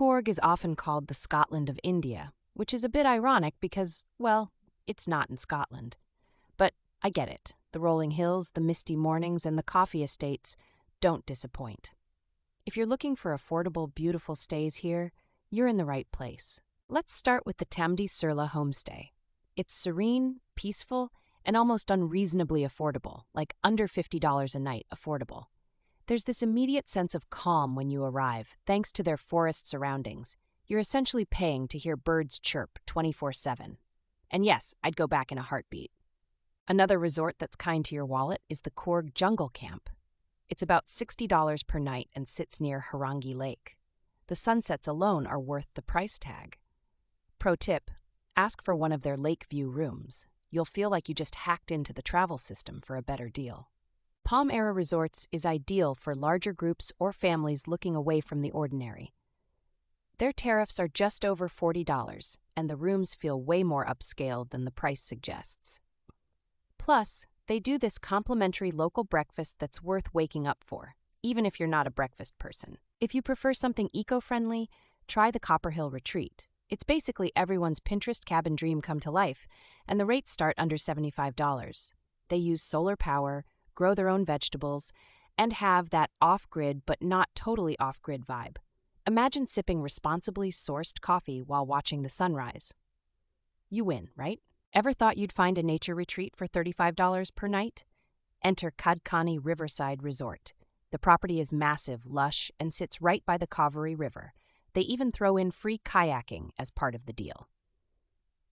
Coorg is often called the Scotland of India, which is a bit ironic because, well, it's not in Scotland. But I get it. The rolling hills, the misty mornings, and the coffee estates don't disappoint. If you're looking for affordable, beautiful stays here, you're in the right place. Let's start with the Tambdi Surla Homestay. It's serene, peaceful, and almost unreasonably affordable, like under $50 a night affordable. There's this immediate sense of calm when you arrive, thanks to their forest surroundings. You're essentially paying to hear birds chirp 24/7. And yes, I'd go back in a heartbeat. Another resort that's kind to your wallet is the Coorg Jungle Camp. It's about $60 per night and sits near Harangi Lake. The sunsets alone are worth the price tag. Pro tip, ask for one of their lake view rooms. You'll feel like you just hacked into the travel system for a better deal. Palm Era Resorts is ideal for larger groups or families looking away from the ordinary. Their tariffs are just over $40, and the rooms feel way more upscale than the price suggests. Plus, they do this complimentary local breakfast that's worth waking up for, even if you're not a breakfast person. If you prefer something eco-friendly, try the Copperhill Retreat. It's basically everyone's Pinterest cabin dream come to life, and the rates start under $75. They use solar power, grow their own vegetables, and have that off-grid but not totally off-grid vibe. Imagine sipping responsibly sourced coffee while watching the sunrise. You win, right? Ever thought you'd find a nature retreat for $35 per night? Enter Kadkani Riverside Resort. The property is massive, lush, and sits right by the Copperhill River. They even throw in free kayaking as part of the deal.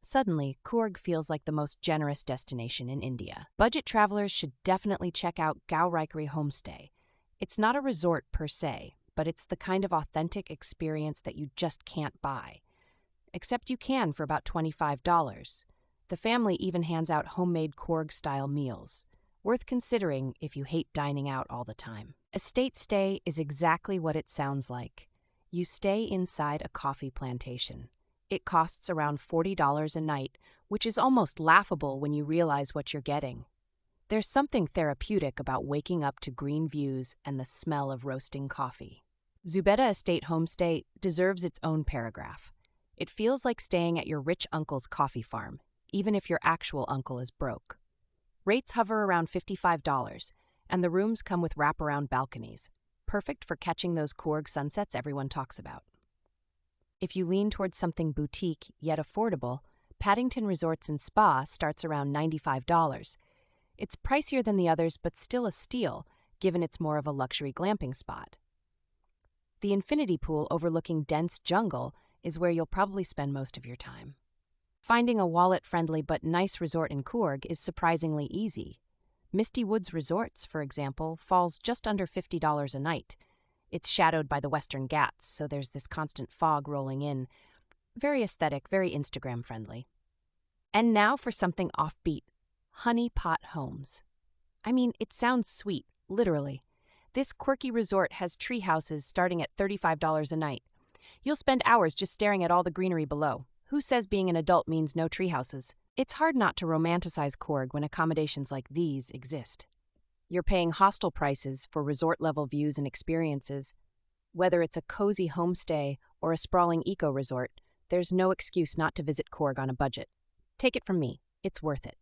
Suddenly, Coorg feels like the most generous destination in India. Budget travelers should definitely check out Gowrikere Homestay. It's not a resort per se, but it's the kind of authentic experience that you just can't buy. Except you can for about $25. The family even hands out homemade Coorg-style meals, worth considering if you hate dining out all the time. Estate stay is exactly what it sounds like. You stay inside a coffee plantation. It costs around $40 a night, which is almost laughable when you realize what you're getting. There's something therapeutic about waking up to green views and the smell of roasting coffee. Zubeda Estate Homestay deserves its own paragraph. It feels like staying at your rich uncle's coffee farm, even if your actual uncle is broke. Rates hover around $55, and the rooms come with wraparound balconies, perfect for catching those Coorg sunsets everyone talks about. If you lean towards something boutique yet affordable, Paddington Resorts Spa starts around $95. It's pricier than the others, but still a steal, given it's more of a luxury glamping spot. The infinity pool overlooking dense jungle is where you'll probably spend most of your time. Finding a wallet-friendly but nice resort in Coorg is surprisingly easy. Misty Woods Resorts, for example, falls just under $50 a night. It's shadowed by the Western Ghats, so there's this constant fog rolling in. Very aesthetic, very Instagram-friendly. And now for something offbeat. Honey Pot Homes. I mean, it sounds sweet, literally. This quirky resort has treehouses starting at $35 a night. You'll spend hours just staring at all the greenery below. Who says being an adult means no treehouses? It's hard not to romanticize Coorg when accommodations like these exist. You're paying hostel prices for resort-level views and experiences. Whether it's a cozy homestay or a sprawling eco-resort, there's no excuse not to visit Coorg on a budget. Take it from me, it's worth it.